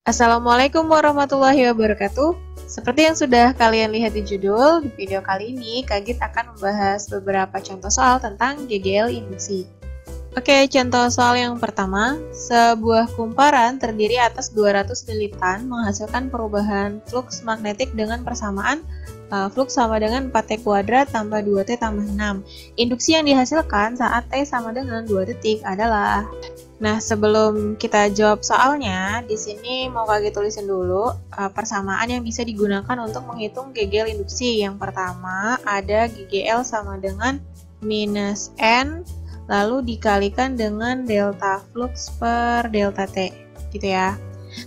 Assalamualaikum warahmatullahi wabarakatuh. Seperti yang sudah kalian lihat di judul, di video kali ini Kak Git akan membahas beberapa contoh soal tentang GGL induksi. Oke, contoh soal yang pertama, sebuah kumparan terdiri atas 200 lilitan menghasilkan perubahan flux magnetik dengan persamaan flux sama dengan 4T kuadrat tambah 2T tambah 6. Induksi yang dihasilkan saat T sama dengan 2 detik adalah... Nah, sebelum kita jawab soalnya, di sini mau Kak tulisin dulu persamaan yang bisa digunakan untuk menghitung GGL induksi. Yang pertama, ada GGL sama dengan minus N, lalu dikalikan dengan delta flux per delta T, gitu ya.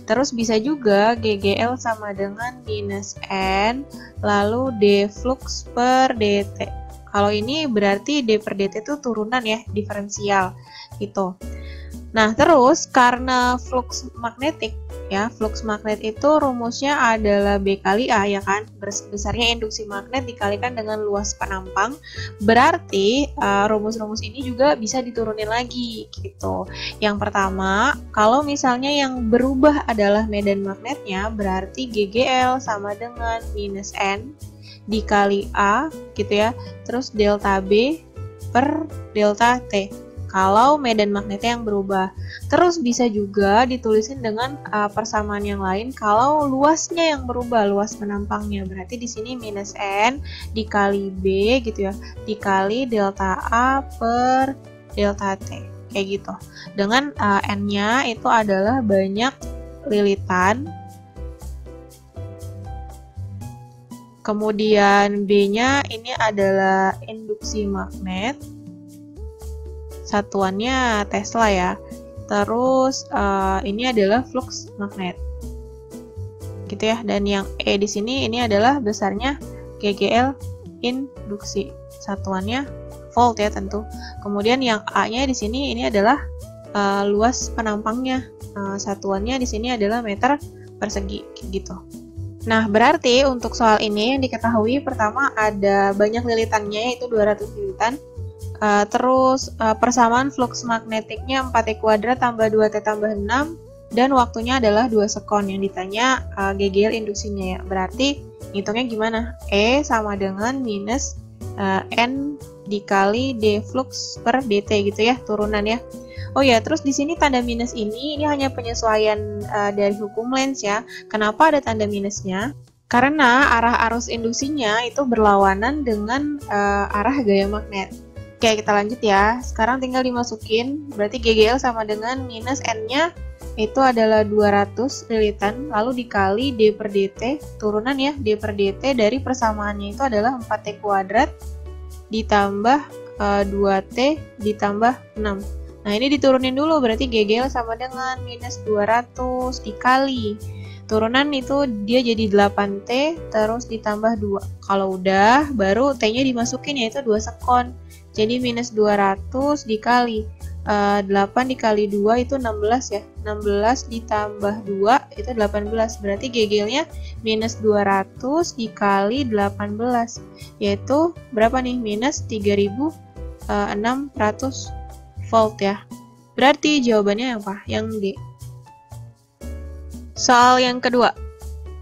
Terus bisa juga GGL sama dengan minus N, lalu D flux per DT. Kalau ini berarti D per DT itu turunan ya, diferensial, gitu. Nah, terus karena flux magnetik ya, flux magnet itu rumusnya adalah B kali A ya kan, besarnya induksi magnet dikalikan dengan luas penampang, berarti rumus-rumus ini juga bisa diturunin lagi gitu. Yang pertama, kalau misalnya yang berubah adalah medan magnetnya, berarti GGL sama dengan minus N dikali A gitu ya, terus delta B per delta T. Kalau medan magnetnya yang berubah. Terus bisa juga ditulisin dengan persamaan yang lain kalau luasnya yang berubah, luas penampangnya. Berarti di sini minus N dikali B gitu ya, dikali delta A per delta T. Kayak gitu. Dengan N-nya itu adalah banyak lilitan. Kemudian B-nya ini adalah induksi magnet. Satuannya Tesla ya. Terus ini adalah flux magnet, gitu ya. Dan yang E di sini ini adalah besarnya GGL induksi. Satuannya volt ya tentu. Kemudian yang A-nya di sini ini adalah luas penampangnya. Satuannya di sini adalah meter persegi, gitu. Nah, berarti untuk soal ini yang diketahui pertama ada banyak lilitannya yaitu 200 lilitan. Terus persamaan flux magnetiknya 4T kuadrat tambah 2T tambah 6 dan waktunya adalah 2 sekon. Yang ditanya GGL induksinya ya. Berarti hitungnya gimana? E sama dengan minus N dikali D flux per DT gitu ya, turunan ya. Oh ya, terus di sini tanda minus ini hanya penyesuaian dari hukum Lenz ya. Kenapa ada tanda minusnya? Karena arah arus induksinya itu berlawanan dengan arah gaya magnet. Oke, kita lanjut ya. Sekarang tinggal dimasukin, berarti GGL sama dengan minus N-nya itu adalah 200 lilitan, lalu dikali D per DT, turunan ya, D per DT dari persamaannya itu adalah 4T kuadrat ditambah 2T ditambah 6. Nah, ini diturunin dulu, berarti GGL sama dengan minus 200 dikali. Turunan itu dia jadi 8T, terus ditambah 2. Kalau udah, baru T-nya dimasukin yaitu 2 sekon. Jadi minus 200 dikali 8 dikali 2 itu 16 ya. 16 ditambah 2 itu 18. Berarti GGL-nya minus 200 dikali 18. Yaitu berapa nih? Minus 3600 volt ya. Berarti jawabannya apa? Yang D. Soal yang kedua.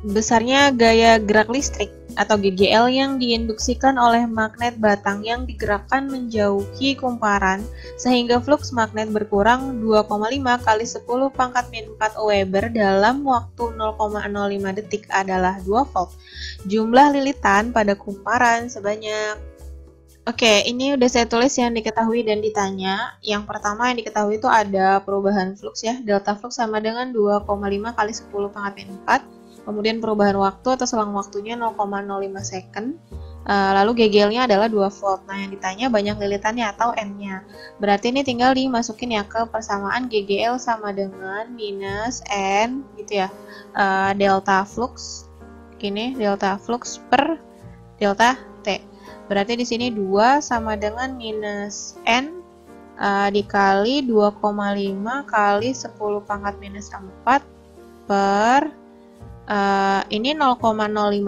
Besarnya gaya gerak listrik atau GGL yang diinduksikan oleh magnet batang yang digerakkan menjauhi kumparan sehingga flux magnet berkurang 2,5 kali 10 pangkat min 4 Weber dalam waktu 0,05 detik adalah 2 volt. Jumlah lilitan pada kumparan sebanyak. Oke, ini udah saya tulis yang diketahui dan ditanya. Yang pertama yang diketahui itu ada perubahan flux ya. Delta flux sama dengan 2,5 kali 10 pangkat min 4. Kemudian perubahan waktu atau selang waktunya 0,05 second. Lalu GGL-nya adalah 2 volt. Nah, yang ditanya banyak lilitannya atau N-nya. Berarti ini tinggal dimasukin ya ke persamaan GGL sama dengan minus N gitu ya. Delta flux. Gini, delta flux per delta T. Berarti di sini 2 sama dengan minus N dikali 2,5 kali 10 pangkat minus 4 per ini 0,05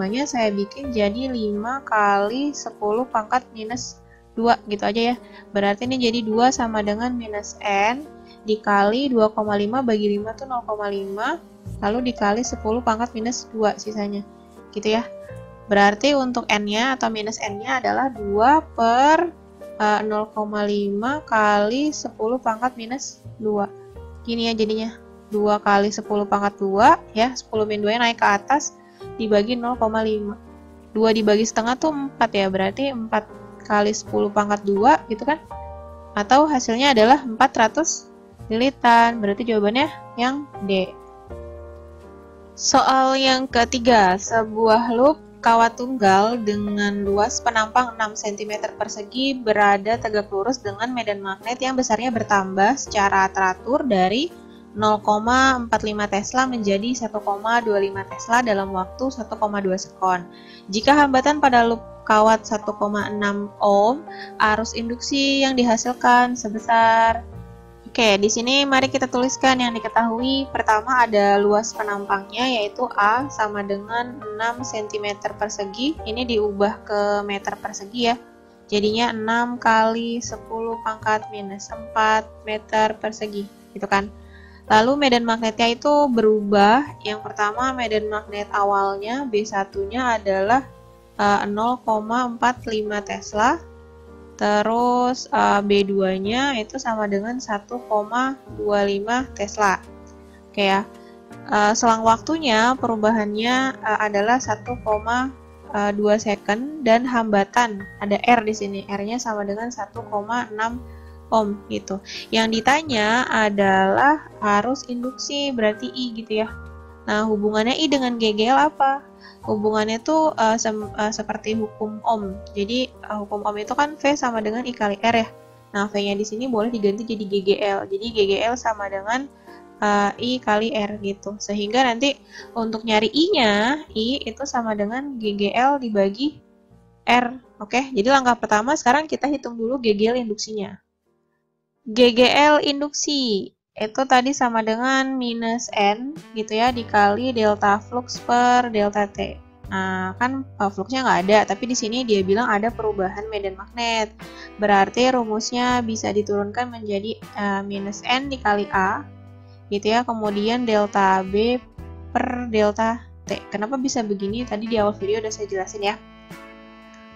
nya saya bikin jadi 5 kali 10 pangkat minus 2 gitu aja ya. Berarti ini jadi 2 sama dengan minus N dikali 2,5 bagi 5 tuh 0,5, lalu dikali 10 pangkat minus 2 sisanya. Gitu ya. Berarti untuk N-nya atau minus N-nya adalah 2 per 0,5 kali 10 pangkat minus 2. Gini ya jadinya. 2 kali 10 pangkat 2, ya 10 min 2 naik ke atas, dibagi 0,5. 2 dibagi setengah tuh 4 ya, berarti 4 kali 10 pangkat 2 gitu kan. Atau hasilnya adalah 400 lilitan, berarti jawabannya yang D. Soal yang ketiga, sebuah loop kawat tunggal dengan luas penampang 6 cm persegi berada tegak lurus dengan medan magnet yang besarnya bertambah secara teratur dari 0,45 Tesla menjadi 1,25 Tesla dalam waktu 1,2 sekon. Jika hambatan pada loop kawat 1,6 ohm, arus induksi yang dihasilkan sebesar. Oke, di sini mari kita tuliskan yang diketahui. Pertama ada luas penampangnya, yaitu A sama dengan 6 cm persegi. Ini diubah ke meter persegi ya. Jadinya 6 kali 10 pangkat minus 4 meter persegi, gitu kan. Lalu medan magnetnya itu berubah. Yang pertama medan magnet awalnya B1-nya adalah 0,45 Tesla. Terus B2-nya itu sama dengan 1,25 Tesla. Oke ya. Selang waktunya perubahannya adalah 1,2 second dan hambatan ada R di sini. R-nya sama dengan 1,6 ohm gitu. Yang ditanya adalah arus induksi, berarti I gitu ya. Nah, hubungannya I dengan GGL apa? Hubungannya tuh seperti hukum Ohm. Jadi hukum Ohm itu kan V sama dengan I kali R ya. Nah, V-nya di sini boleh diganti jadi GGL. Jadi GGL sama dengan I kali R gitu. Sehingga nanti untuk nyari I-nya, I itu sama dengan GGL dibagi R. Oke, jadi langkah pertama sekarang kita hitung dulu GGL induksinya. GGL induksi itu tadi sama dengan minus N gitu ya, dikali delta flux per delta T. Nah, kan fluxnya nggak ada, tapi di sini dia bilang ada perubahan medan magnet. Berarti rumusnya bisa diturunkan menjadi minus N dikali A gitu ya, kemudian delta B per delta T. Kenapa bisa begini? Tadi di awal video udah saya jelasin ya.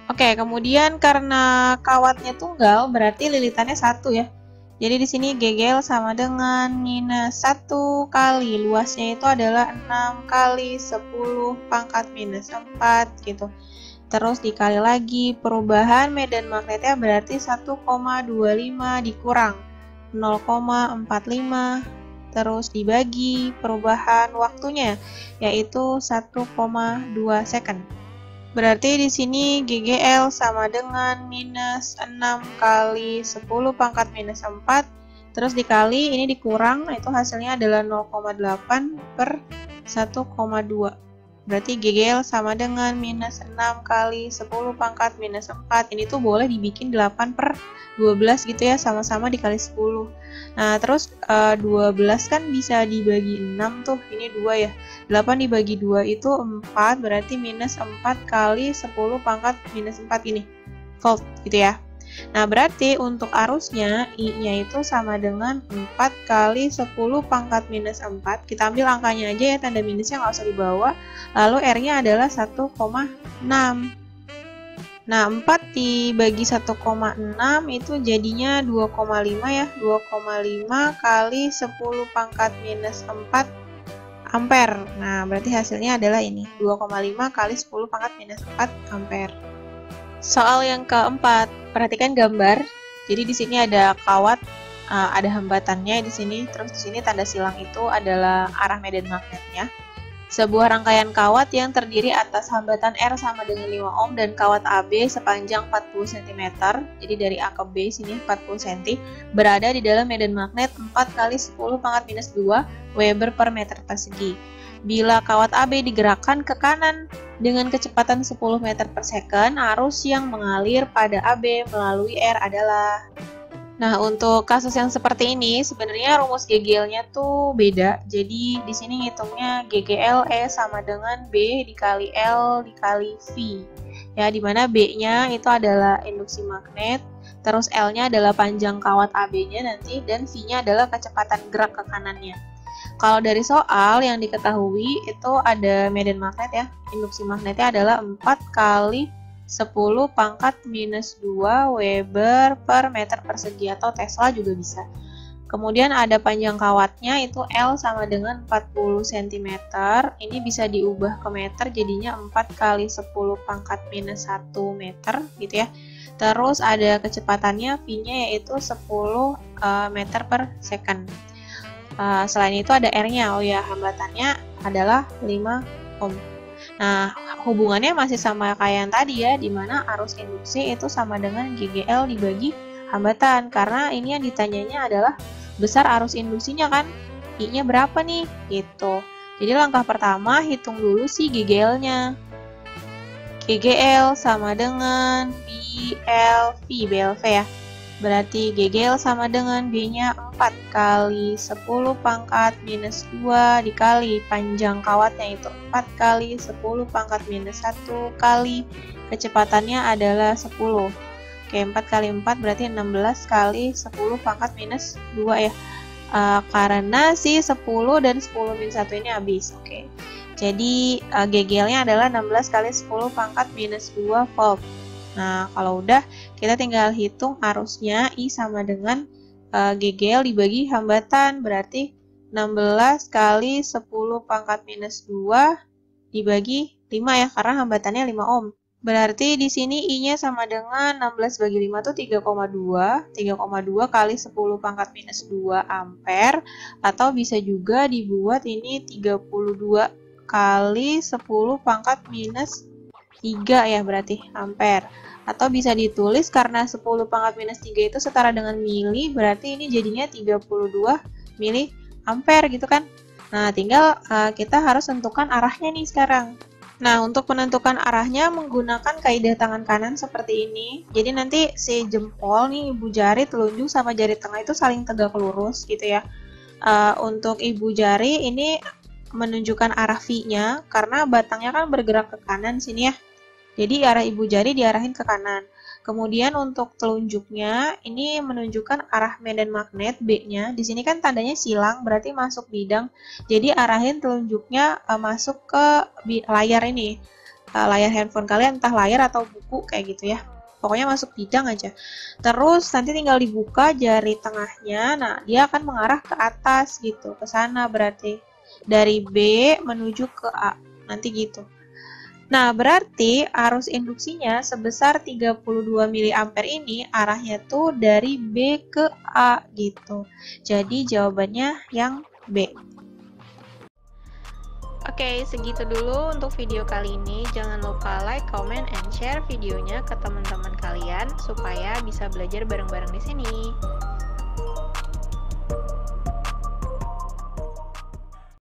Oke, kemudian karena kawatnya tunggal, berarti lilitannya 1 ya. Jadi di sini GGL sama dengan minus 1 kali luasnya itu adalah 6 kali 10 pangkat minus 4 gitu. Terus dikali lagi perubahan medan magnetnya berarti 1,25 dikurang 0,45 terus dibagi perubahan waktunya yaitu 1,2 second. Berarti di sini GGL sama dengan minus 6 kali 10 pangkat minus 4 terus dikali ini dikurang, itu hasilnya adalah 0,8 per 1,2. Berarti GGL sama dengan minus 6 kali 10 pangkat minus 4. Ini tuh boleh dibikin 8 per 12 gitu ya, sama-sama dikali 10. Nah, terus 12 kan bisa dibagi 6 tuh, ini 2 ya. 8 dibagi 2 itu 4, berarti minus 4 kali 10 pangkat minus 4 ini. Volt gitu ya. Nah, berarti untuk arusnya I-nya itu sama dengan 4 kali 10 pangkat minus 4. Kita ambil angkanya aja ya, tanda minusnya nggak usah dibawa. Lalu R-nya adalah 1,6. Nah, 4 dibagi 1,6 itu jadinya 2,5 ya. 2,5 kali 10 pangkat minus 4 ampere. Nah, berarti hasilnya adalah ini. 2,5 kali 10 pangkat minus 4 ampere. Soal yang keempat, perhatikan gambar. Jadi di sini ada kawat, ada hambatannya di sini. Terus di sini tanda silang itu adalah arah medan magnetnya. Sebuah rangkaian kawat yang terdiri atas hambatan R sama dengan 5 ohm dan kawat AB sepanjang 40 cm. Jadi dari A ke B sini 40 cm berada di dalam medan magnet 4 kali 10 pangkat minus 2 Weber per meter persegi. Bila kawat AB digerakkan ke kanan dengan kecepatan 10 meter per second, arus yang mengalir pada AB melalui R adalah. Nah, untuk kasus yang seperti ini sebenarnya rumus GGL-nya tuh beda. Jadi di sini ngitungnya GGL E sama dengan B dikali L dikali V. Ya, di mana B-nya itu adalah induksi magnet, terus L-nya adalah panjang kawat AB-nya nanti, dan V-nya adalah kecepatan gerak ke kanannya. Kalau dari soal yang diketahui itu ada medan magnet ya, induksi magnetnya adalah 4 kali 10 pangkat minus 2 Weber per meter persegi, atau Tesla juga bisa. Kemudian ada panjang kawatnya itu L sama dengan 40 cm. Ini bisa diubah ke meter jadinya 4 kali 10 pangkat minus 1 meter gitu ya. Terus ada kecepatannya V-nya yaitu 10 meter per second. Selain itu ada R-nya. Oh ya, hambatannya adalah 5 ohm. Nah, hubungannya masih sama kayak yang tadi ya, dimana arus induksi itu sama dengan GGL dibagi hambatan. Karena ini yang ditanyanya adalah besar arus induksinya kan, I-nya berapa nih gitu. Jadi langkah pertama hitung dulu sih GGL-nya. GGL sama dengan BLV ya. Berarti GGL sama dengan B-nya 4 kali 10 pangkat minus 2 dikali panjang kawatnya itu 4 kali 10 pangkat minus 1 kali kecepatannya adalah 10. Oke, 4 kali 4 berarti 16 kali 10 pangkat minus 2 ya. Karena si 10 dan 10 min 1 ini habis. Oke. Jadi GGL-nya adalah 16 kali 10 pangkat minus 2 volt. Nah, kalau udah kita tinggal hitung arusnya, I sama dengan GGL dibagi hambatan. Berarti 16 kali 10 pangkat minus 2 dibagi 5 ya, karena hambatannya 5 ohm. Berarti di sini I-nya sama dengan 16 bagi 5 itu 3,2. 3,2 kali 10 pangkat minus 2 ampere. Atau bisa juga dibuat ini 32 kali 10 pangkat minus 3 ya, berarti ampere. Atau bisa ditulis karena 10 pangkat minus 3 itu setara dengan mili, berarti ini jadinya 32 mili ampere gitu kan. Nah, tinggal kita harus tentukan arahnya nih sekarang. Nah, untuk menentukan arahnya menggunakan kaidah tangan kanan seperti ini. Jadi nanti si jempol nih, ibu jari, telunjuk sama jari tengah itu saling tegak lurus gitu ya. Untuk ibu jari ini menunjukkan arah V-nya karena batangnya kan bergerak ke kanan sini ya. Jadi arah ibu jari diarahin ke kanan. Kemudian untuk telunjuknya ini menunjukkan arah medan magnet B-nya. Di sini kan tandanya silang, berarti masuk bidang. Jadi arahin telunjuknya masuk ke layar ini. Layar handphone kalian, entah layar atau buku kayak gitu ya. Pokoknya masuk bidang aja. Terus nanti tinggal dibuka jari tengahnya. Nah, dia akan mengarah ke atas gitu, ke sana berarti. Dari B menuju ke A. Nanti gitu. Nah, berarti arus induksinya sebesar 32 mA ini arahnya tuh dari B ke A gitu. Jadi jawabannya yang B. Oke, segitu dulu untuk video kali ini. Jangan lupa like, comment, and share videonya ke teman-teman kalian supaya bisa belajar bareng-bareng di sini.